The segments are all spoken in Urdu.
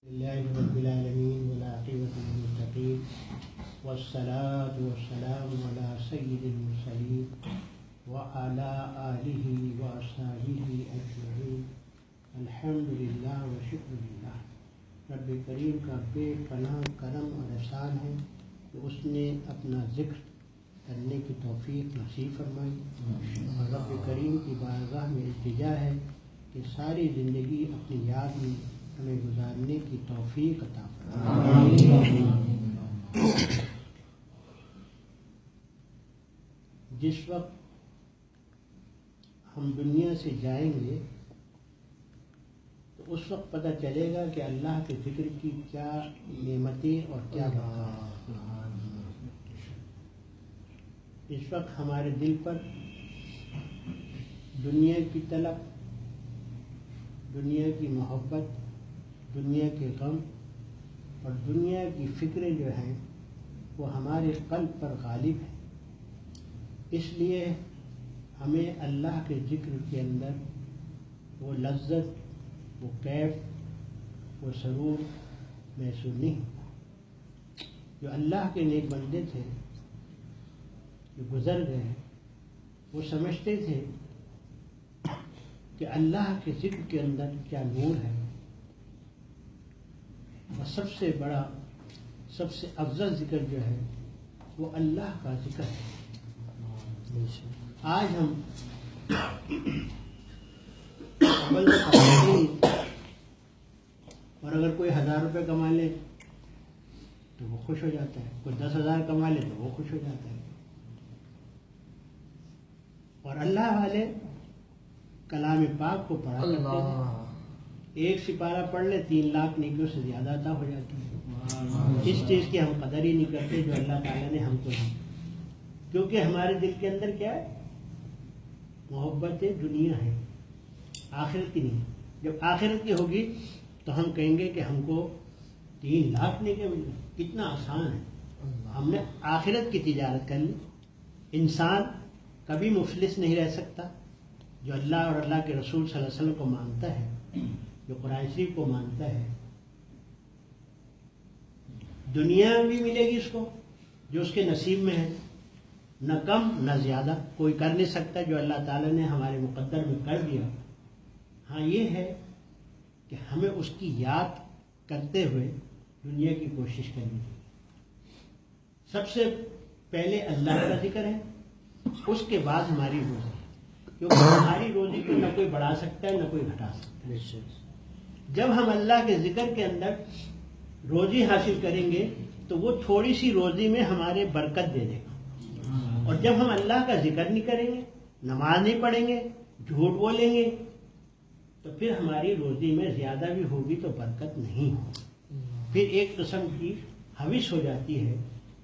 لله رب العالمين والعاقبة للمتقين والصلاة والسلام على سيد المرسلين وعلى آله وأصحابه أجمعين الحمد للہ وشکر للہ۔ رب کریم کا بے پناہ کرم اور احسان ہے کہ اس نے اپنا ذکر کرنے کی توفیق نصیب فرمائی، اور رب کریم کی بارگاہ میں التجا ہے کہ ساری زندگی اپنی یاد میں ہمیں گزارنے کی توفیق عطا فرمائے۔ جس وقت ہم دنیا سے جائیں گے تو اس وقت پتہ چلے گا کہ اللہ کے ذکر کی کیا نعمتیں اور کیا برکات ہیں۔ اس وقت ہمارے دل پر دنیا کی طلب، دنیا کی محبت، دنیا کے غم اور دنیا کی فکریں جو ہیں وہ ہمارے قلب پر غالب ہیں۔ اس لیے ہمیں اللہ کے ذکر کے اندر وہ لذت، وہ کیف، وہ سرور محسوس نہیں ہوتا۔ جو اللہ کے نیک بندے تھے جو گزر گئے، وہ سمجھتے تھے کہ اللہ کے ذکر کے اندر کیا نور ہے، اور سب سے بڑا، سب سے افضل ذکر جو ہے وہ اللہ کا ذکر ہے۔ آج ہم عمل تو کماتے نہیں، اور اگر کوئی 1000 روپے کما لے تو وہ خوش ہو جاتا ہے، کوئی 10,000 کما لے تو وہ خوش ہو جاتا ہے۔ اور اللہ والے کلام پاک کو پڑھا کرتے ہیں، ایک سپارہ پڑھ لے 3 لاکھ نیکیوں سے زیادہ عطا ہو جاتی ہے۔ اس چیز کی ہم قدر ہی نہیں کرتے جو اللہ تعالیٰ نے ہم کو دی، کیونکہ ہمارے دل کے اندر کیا ہے؟ محبت دنیا ہے، آخرت کی نہیں۔ جب آخرت کی ہوگی تو ہم کہیں گے کہ ہم کو 3 لاکھ نیکیاں مل گئی، کتنا آسان ہے۔ ہم نے آخرت کی تجارت کر لی۔ انسان کبھی مفلس نہیں رہ سکتا جو اللہ اور اللہ کے رسول صلی اللہ علیہ وسلم کو مانتا ہے، جو قرآن شریف کو مانتا ہے۔ دنیا بھی ملے گی اس کو جو اس کے نصیب میں ہے، نہ کم نہ زیادہ، کوئی کر نہیں سکتا جو اللہ تعالیٰ نے ہمارے مقدر میں کر دیا۔ ہاں یہ ہے کہ ہمیں اس کی یاد کرتے ہوئے دنیا کی کوشش کرنی چاہیے۔ سب سے پہلے اللہ کا ذکر ہے، اس کے بعد ہماری روزی، کیونکہ ہماری روزی کو نہ کوئی بڑھا سکتا ہے نہ کوئی گھٹا سکتا ہے۔ جب ہم اللہ کے ذکر کے اندر روزی حاصل کریں گے تو وہ تھوڑی سی روزی میں ہمارے برکت دے دے گا، اور جب ہم اللہ کا ذکر نہیں کریں گے، نماز نہیں پڑھیں گے، جھوٹ بولیں گے، تو پھر ہماری روزی میں زیادہ بھی ہوگی تو برکت نہیں ہوگی۔ پھر ایک قسم کی حوث ہو جاتی ہے،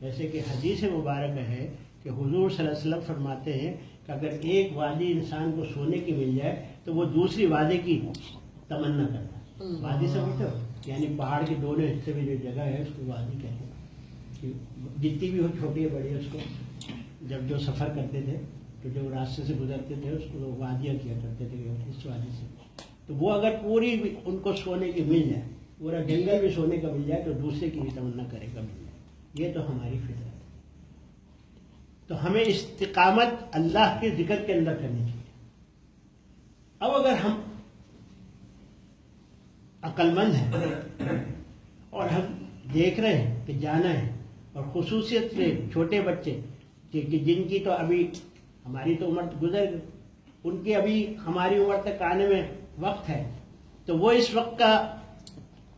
جیسے کہ حدیث مبارک ہے کہ حضور صلی اللہ علیہ وسلم فرماتے ہیں کہ اگر ایک وادی انسان کو سونے کی مل جائے تو وہ دوسری وادی کی تمنا کرتا ہے۔ وادی سمجھتے ہو؟ یعنی پہاڑ کے دونوں حصے میں جو جگہ ہے اس کو وادی کہتے ہیں، جتنی بھی ہو، چھوٹی ہے بڑی ہے، اس کو جب جو سفر کرتے تھے تو جو راستے سے گزرتے تھے اس کو وادیاں کیا کرتے تھے اس وادی سے۔ تو وہ اگر پوری ان کو سونے کی مل جائے، پورا جنگل بھی سونے کا مل جائے تو دوسرے کی بھی تمنا کرے گا مل جائے۔ یہ تو ہماری فطرت ہے۔ تو ہمیں استقامت اللہ کے ذکر کے اندر کرنی چاہیے۔ اب اگر ہم عقل مند ہیں اور ہم دیکھ رہے ہیں کہ جانا ہے، اور خصوصیت سے چھوٹے بچے کہ جن کی تو ابھی ہماری تو عمر گزر گئی، ان کی ابھی ہماری عمر تک آنے میں وقت ہے، تو وہ اس وقت کا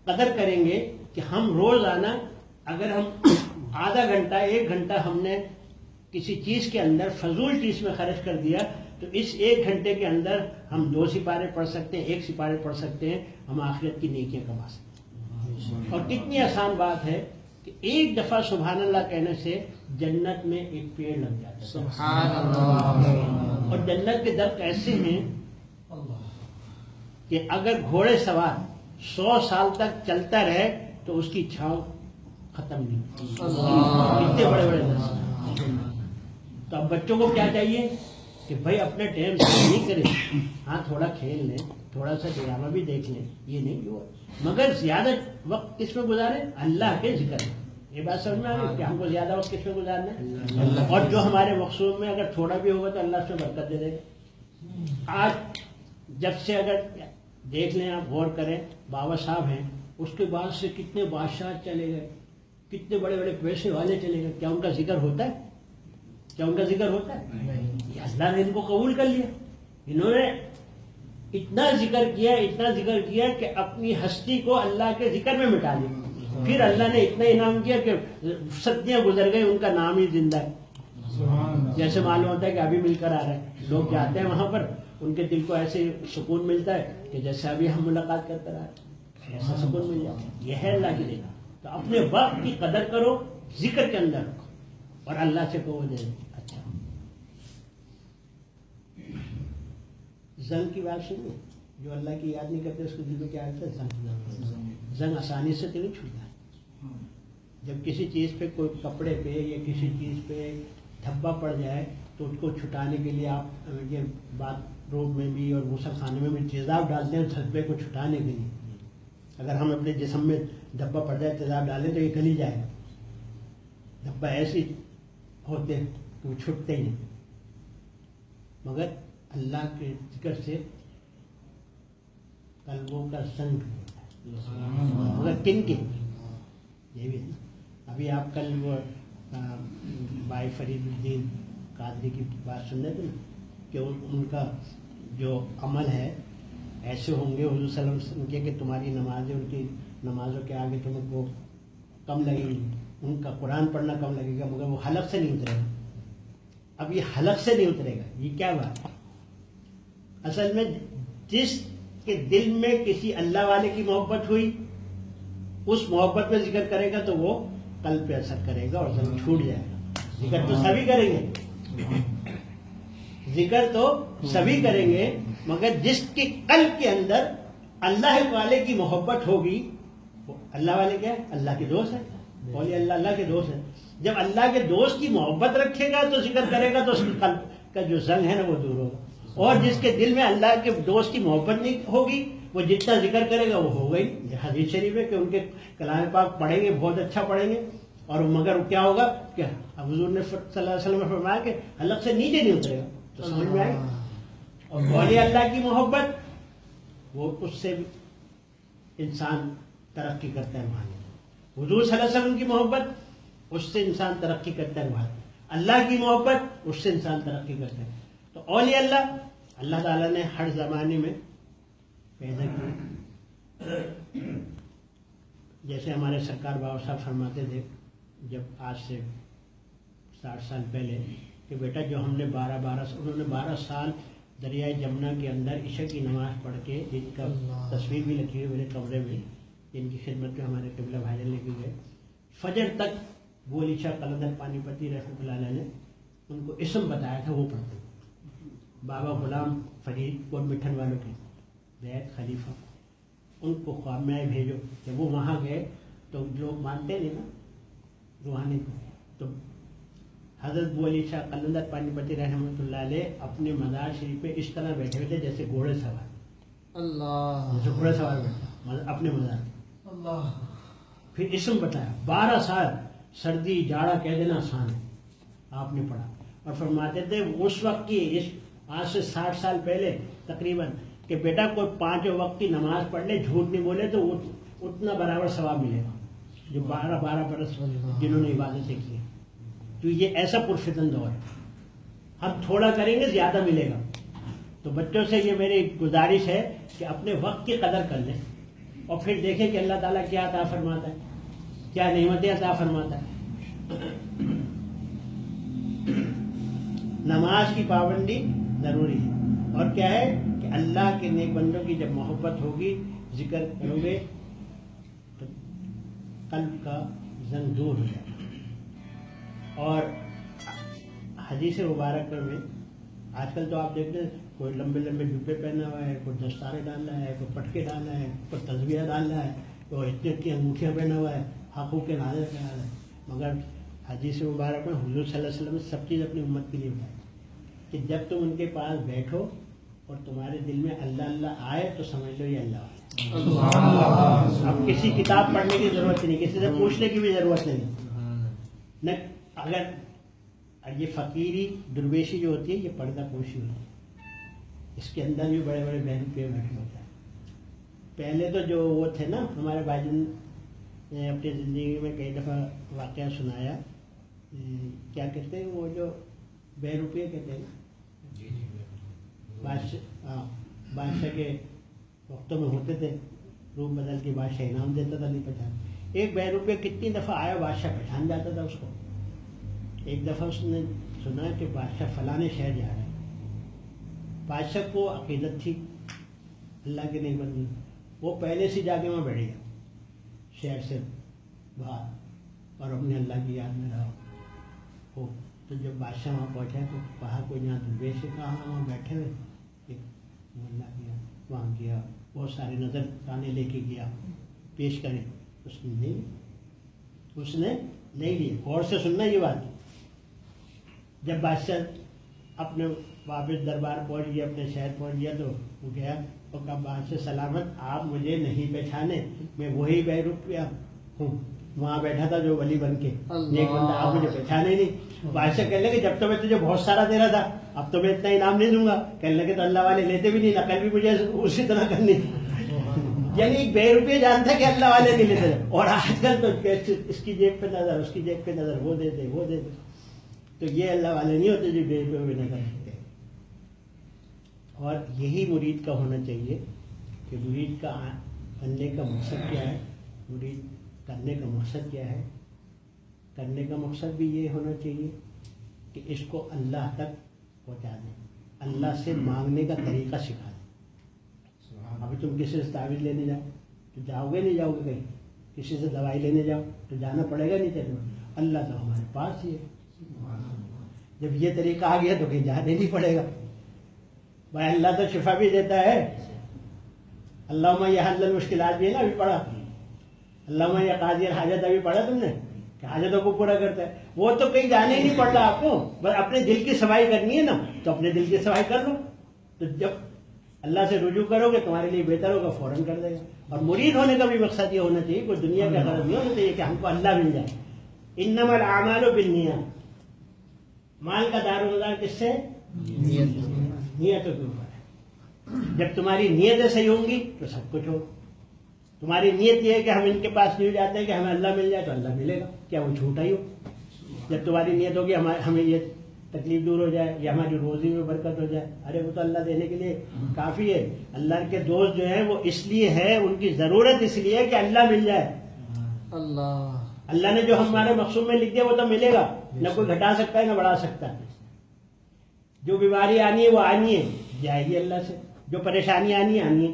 قدر کریں گے کہ ہم روزانہ اگر ہم آدھا گھنٹہ 1 گھنٹہ ہم نے کسی چیز کے اندر فضول چیز میں خرچ کر دیا تو اس 1 گھنٹے کے اندر ہم 2 سپارے پڑھ سکتے ہیں، 1 سپارے پڑھ سکتے ہیں، ہم آخرت کی نیکیاں کما سکتے ہیں۔ اور کتنی آسان بات ہے کہ 1 دفعہ سبحان اللہ کہنے سے جنت میں ایک پیڑ لگ جاتا ہے۔ سبحان اللہ۔ اور جنت کے درخت ایسے ہیں کہ اگر گھوڑے سوار 100 سال تک چلتا رہے تو اس کی چھاؤں ختم نہیں ہوتی۔ کتنے بڑے بڑے درخت۔ تو اب بچوں کو کیا چاہیے کہ بھائی اپنے ٹائم سے نہیں کریں، ہاں تھوڑا کھیل لیں، تھوڑا سا ڈرامہ بھی دیکھ لیں، یہ نہیں کہ وہ، مگر زیادہ وقت کس میں گزاریں؟ اللہ کے ذکر میں. یہ بات سمجھ میں آ گئی کہ ہم کو زیادہ وقت کس میں گزارنا ہے؟ اور جو ہمارے مقصود میں اگر تھوڑا بھی ہوگا تو اللہ اس میں برکت دے دے گا. آج جب سے اگر دیکھ لیں آپ، غور کریں، بابا صاحب ہیں، اس کے بعد سے کتنے بادشاہ چلے گئے، کتنے بڑے بڑے پیسے والے چلے گئے، کیا ان کا ذکر ہوتا ہے؟ کیا ان کا ذکر ہوتا ہے؟ یہ اللہ نے ان کو قبول کر لیا. انہوں نے اتنا ذکر کیا کہ اپنی ہستی کو اللہ کے ذکر میں مٹا دیا. پھر اللہ نے اتنا انعام کیا کہ صدیاں گزر گئے، ان کا نام ہی زندہ ہے. جیسے معلوم ہوتا ہے کہ ابھی مل کر آ رہے ہیں لوگ، جاتے ہیں وہاں پر، ان کے دل کو ایسے سکون ملتا ہے کہ جیسے ابھی ہم ملاقات کرتے رہے، ایسا سکون مل جائے. یہ ہے اللہ کی نعمت. تو اپنے وقت کی قدر کرو، ذکر کے اندر، اور اللہ سے کہو دے. اچھا، زنگ کی بات سنی، جو اللہ کی یاد نہیں کرتے اس کے دل میں کیا آتا ہے؟ زنگ آسانی سے تو نہیں چھوٹتا. جب کسی چیز پہ، کوئی کپڑے پہ یا کسی چیز پہ دھبا پڑ جائے تو اس کو چھٹانے کے لیے آپ یہ بات روم میں بھی اور غسل خانے میں بھی تیزاب ڈالتے ہیں دھبے کو چھٹانے کے لیے. اگر ہم اپنے جسم میں دھبا پڑ جائے تیزاب ڈالیں تو یہ گل ہی جائے گا. دھبا ایسے ہوتے ہیں کہ وہ چھٹتے ہی نہیں. مگر اللہ کے ذکر سے قلبوں کا زنگ ہوتا ہے. مگر کن کے؟ یہ بھی ہے. ابھی آپ کل وہ بھائی فرید الدین قادری کی بات سن رہے تھے کہ ان کا جو عمل ہے ایسے ہوں گے حضور صلی اللہ علیہ وسلم کے کہ تمہاری نمازیں ان کی نمازوں کے آگے تم کو کم لگیں گی، ان کا قرآن پڑھنا کم لگے گا، مگر وہ حلق سے نہیں اترے گا. اب یہ حلق سے نہیں اترے گا، یہ کیا بات ہے؟ اصل میں جس کے دل میں کسی اللہ والے کی محبت ہوئی، اس محبت میں ذکر کرے گا تو وہ قلب پہ اثر کرے گا اور زنگ چھوٹ جائے گا. ذکر تو سبھی کریں گے، ذکر تو سبھی کریں گے، مگر جس کے قلب کے اندر اللہ والے کی محبت ہوگی. اللہ والے کیا ہے؟ اللہ کے دوست ہے. بولیے اللہ، اللہ کے دوست ہے. جب اللہ کے دوست کی محبت رکھے گا تو ذکر کرے گا تو اس کے قلب کا جو زنگ ہے نا وہ دور ہوگا. اور جس کے دل میں اللہ کے دوست کی محبت نہیں ہوگی، وہ جتنا ذکر کرے گا وہ ہوگا ہی. حدیث شریف ہے کہ ان کے کلام پاک پڑھیں گے، بہت اچھا پڑھیں گے، اور مگر کیا ہوگا؟ کیا حضور نے صلی اللہ علیہ وسلم نے فرمایا کہ حلق سے نیچے نہیں اترے گا. تو سمجھ میں آئے. اور بولی اللہ کی محبت، وہ اس سے انسان ترقی کرتا ہے وہاں. حضور صلی اللہ علیہ وسلم کی محبت، اس سے انسان ترقی کرتا ہے وہاں. اللہ کی محبت، اس سے انسان ترقی کرتا ہے. تو اولیاء اللہ، اللہ تعالیٰ نے ہر زمانے میں پیدا کیا. جیسے ہمارے سرکار بابا صاحب فرماتے تھے جب آج سے 60 سال پہلے کہ بیٹا جو ہم نے انہوں نے 12 سال دریائے جمنا کے اندر عشاء کی نماز پڑھ کے، جن کا تصویر بھی لکھی ہوئی میرے کمرے میں، جن کی خدمت میں ہمارے قبلہ بھائی جان لے کے گئے، فجر تک بولی شاہ قلندر پانی پتی رحمۃ اللہ علیہ نے ان کو اسم بتایا تھا، وہ پڑھتے. بابا غلام فرید اور مٹھن والوں کے بیت خلیفہ، ان کو خواب میں بھیجو. جب وہ وہاں گئے تو لوگ مانتے نہیں نا روحانی کو. تو حضرت علی شاہ قلندر پانی پتی رحمۃ اللہ علیہ اپنے مزار شریف پہ اس طرح بیٹھے ہوئے تھے جیسے گھوڑے سوار. اللہ، جیسے گھوڑے سوار بیٹھا اپنے مزار. اللہ. پھر اسم بتایا. 12 سال سردی جاڑا کہہ دینا آسان ہے. آپ نے پڑھا اور فرماتے تھے اس وقت کی، آج سے 60 سال پہلے تقریباً، کہ بیٹا کوئی 5 وقت کی نماز پڑھ لے، جھوٹ نہیں بولے تو اتنا برابر ثواب ملے گا جو 12 برس جنہوں نے عبادتیں کی. تو یہ ایسا پرفتن دور ہے. ہم تھوڑا کریں گے زیادہ ملے گا. تو بچوں سے یہ میری گزارش ہے کہ اپنے وقت کی قدر کر لیں اور پھر دیکھیں کہ اللہ تعالیٰ کیا عطا فرماتا ہے، کیا نعمتیں عطا فرماتا ہے. نماز کی پابندی ضروری ہے. اور کیا ہے کہ اللہ کے نیک بندوں کی جب محبت ہوگی، ذکر کرو گے تو قلب کا زنگ دور ہو جائے گا. اور حدیث مبارک میں آج کل تو آپ دیکھتے ہیں کوئی لمبے لمبے جبے پہنا ہوا ہے، کوئی دستارے ڈالنا ہے، کوئی پٹکے ڈالنا ہے، کوئی تسبیح ڈالنا ہے، کوئی اتنی اتنی انگوٹھیاں پہنا ہوا ہے، ہاتھوں کے نازے پہنا ہے. مگر حدیث مبارک میں حضور صلی اللہ علیہ وسلم نے سب چیز اپنی امت کے لیے بتائی کہ جب تم ان کے پاس بیٹھو اور تمہارے دل میں اللہ اللہ آئے تو سمجھ لو یہ اللہ والا. اب کسی کتاب پڑھنے کی ضرورت نہیں, کسی سے پوچھنے کی بھی ضرورت نہیں. اگر یہ فقیری درویشی جو ہوتی ہے یہ پردہ پوشی ہوتی ہے, اس کے اندر بھی بڑے بڑے بہن پہ بیٹھے ہوتے ہیں. پہلے تو جو وہ تھے نا ہمارے بھائی جان نے اپنی زندگی میں کئی دفعہ واقعہ سنایا, کیا کہتے ہیں وہ جو 2 روپے کہتے ہیں نا, بادشاہ کے وقتوں میں ہوتے تھے, روپ بدل کے بادشاہ انعام دیتا تھا, نہیں پہچان. ایک 2 روپے کتنی دفعہ آیا بادشاہ پہچان جاتا تھا اس کو. ایک دفعہ اس نے سنا کہ بادشاہ فلانے شہر جا رہے ہیں. بادشاہ کو عقیدت تھی اللہ کے نہیں بندی, وہ پہلے سے جا کے وہاں بیٹھ گیا شہر سے باہر, اور اپنے اللہ کی یاد میں رہا ہو. تو جب بادشاہ وہاں پہنچا تو کہا کوئی یہاں درویش سے کہا وہاں بیٹھے ہوئے, ایک اللہ کیا وہاں گیا, بہت سارے نظر تانے لے کے گیا پیش کرے, اس نے نہیں لیا. غور سے سننا یہ بات. جب بادشاہ اپنے واپس دربار پہنچ گیا, اپنے شہر پہنچ گیا, تو وہ گیا اور کہا بادشاہ سلامت, آپ مجھے نہیں پہچانے, میں وہی 2 روپیہ ہوں, وہاں بیٹھا تھا جو ولی بن کے نیک بندہ, آپ مجھے پہچانے نہیں. بادشاہ کہنے لگے جب تو میں تجھے بہت سارا دے رہا تھا, اب تو میں اتنا انعام نہیں دوں گا. کہنے لگے تو اللہ والے لیتے بھی نہیں, نقل بھی مجھے اسی طرح کرنی تھی. یعنی 2 روپے جانتا کہ اللہ والے نہیں لیتے, اور آج کل تو اس کی جیب پہ نظر, اس کی جیب پہ نظر, وہ دے دے وہ دے دے. تو یہ اللہ والے نہیں ہوتے جو 2 روپے میں نظر رکھتے. اور یہی مرید کا ہونا چاہیے کہ مرید کا بننے کا مقصد کیا ہے, مرید کرنے کا مقصد کیا ہے. کرنے کا مقصد بھی یہ ہونا چاہیے کہ اس کو اللہ تک پہنچا دیں, اللہ سے مانگنے کا طریقہ سکھا دیں. ابھی تم کسی سے تعویذ لینے جاؤ تو جاؤ گے نہیں جاؤ گے کہیں, کسی سے دوائی لینے جاؤ تو جانا پڑے گا نہیں تیرے, اللہ تو ہمارے پاس ہی ہے. جب یہ طریقہ آ گیا تو کہیں جانے نہیں پڑے گا. بھائی اللہ تو شفا بھی دیتا ہے. اللہم یہ حل المشکلات بھی ہے نا, ابھی پڑھا. اللہم یہ قاضی الحاجت ابھی پڑھا تم نے, کہ حاجتوں کو پورا کرتا ہے. وہ تو کہیں جانے ہی نہیں پڑ رہا آپ کو, بس اپنے دل کی صفائی کرنی ہے نا, تو اپنے دل کی صفائی کر لو. تو جب اللہ سے رجوع کرو گے تمہارے لیے بہتر ہوگا, فوراً کر دے گا. اور مرید ہونے کا بھی مقصد یہ ہونا چاہیے, کوئی دنیا کا غرض نہیں ہونا چاہیے کہ ہم کو اللہ مل جائے. انما الاعمال بالنیات, مال کا دار و مدار کس سے؟ نیتوں کے اوپر ہے. جب تمہاری نیتیں صحیح ہوں گی تو سب کچھ ہو. تمہاری نیت یہ ہے کہ ہم ان کے پاس نہیں جاتے ہیں کہ ہمیں اللہ مل جائے تو اللہ ملے گا, کیا وہ جھوٹا ہی ہو؟ جب تمہاری نیت ہوگی ہمیں یہ تکلیف دور ہو جائے یا ہماری روزی میں برکت ہو جائے, ارے وہ تو اللہ دینے کے لیے کافی ہے. اللہ کے دوست جو ہیں وہ اس لیے ہے, ان کی ضرورت اس لیے ہے کہ اللہ مل جائے. اللہ نے جو ہمارے مقصود میں لکھ دیا وہ تو ملے گا, نہ کوئی گھٹا سکتا ہے نہ بڑھا سکتا ہے. جو بیماری آنی ہے وہ آنی ہے, جائے گی اللہ سے. جو پریشانی آنی ہے.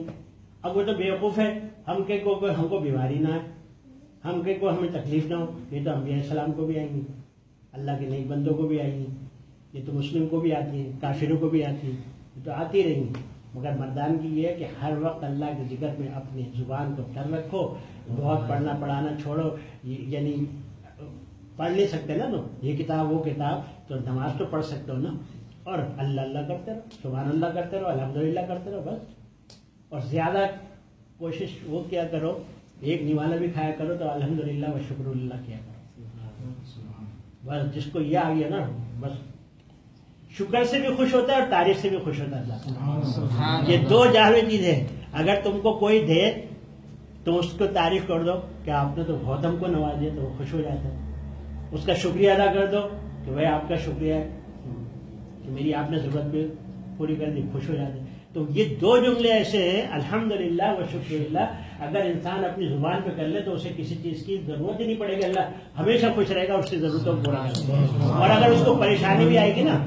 اب وہ تو بیوقوف ہے, ہم کو بیماری نہ آئے, ہم کو ہمیں تکلیف نہ ہو. یہ تو انبیاء السلام کو بھی آئیں گی, اللہ کے نیک بندوں کو بھی آئیں گی, یہ تو مسلم کو بھی آتی ہیں, کافروں کو بھی آتی ہیں, یہ تو آتی رہیں گی. مگر مردان کی یہ ہے کہ ہر وقت اللہ کے ذکر میں اپنی زبان کو تر رکھو. بہت پڑھنا پڑھانا چھوڑو, یعنی پڑھ نہیں سکتے نا تو یہ کتاب وہ کتاب, تو نماز تو پڑھ سکتے ہو نا, اور اللہ اللہ کرتے رہو, سبحان اللہ کرتے رہو, الحمدللہ کرتے رہو بس. اور زیادہ کوشش وہ کیا کرو, ایک نوالا بھی کھایا کرو تو الحمدللہ و شکر اللہ کیا کرو. بس جس کو یہ آ گیا نا, بس شکر سے بھی خوش ہوتا ہے اور تعریف سے بھی خوش ہوتا ہے. یہ 2 جامع چیزیں. اگر تم کو کوئی دے تو اس کو تعریف کر دو کہ آپ نے تو بہت ہم کو نواز دیا, تو وہ خوش ہو جاتا ہے. اس کا شکریہ ادا کر دو کہ بھائی آپ کا شکریہ ہے کہ میری آپ نے ضرورت بھی پوری کر دی, خوش ہو جاتے ہیں. تو یہ 2 جملے ایسے ہیں, الحمدللہ و شکر اللہ. اگر انسان اپنی زبان پہ کر لے تو اسے کسی چیز کی ضرورت ہی نہیں پڑے گی, اللہ ہمیشہ خوش رہے گا, اس کی ضرورتوں کو پورا کرے گا. اور اگر اس کو پریشانی بھی آئے گی نا,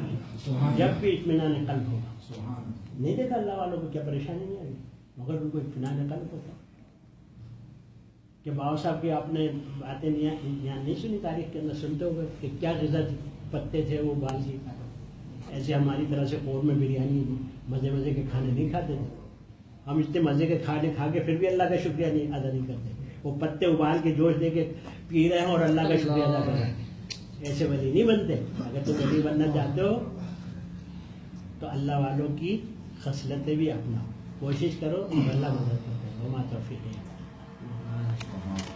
جب بھی اطمینان قلب ہوگا. نہیں دیکھا اللہ والوں کو کیا پریشانی نہیں آئی, مگر ان کو اطمینان قلب ہوتا. کہ باؤ صاحب کی آپ نے باتیں نہیں سنی, تاریخ کے اندر سنتے ہوئے کہ کیا غذا پتے تھے وہ بال کی. ایسے ہماری طرح سے قورمے میں بریانی مزے مزے کے کھانے نہیں کھاتے تھے. ہم اتنے مزے کے کھانے کھا کے پھر بھی اللہ کا شکریہ نہیں ادا نہیں کرتے. وہ پتے ابال کے جوش دے کے پی رہے ہیں اور اللہ کا شکریہ ادا کر رہے ہیں. ایسے ولی نہیں بنتے. اگر تم ولی بننا چاہتے ہو تو اللہ والوں کی خصلتیں بھی اپناؤ، کوشش کرو، اللہ مدد کرتے ہیں، وما توفیق الا باللہ۔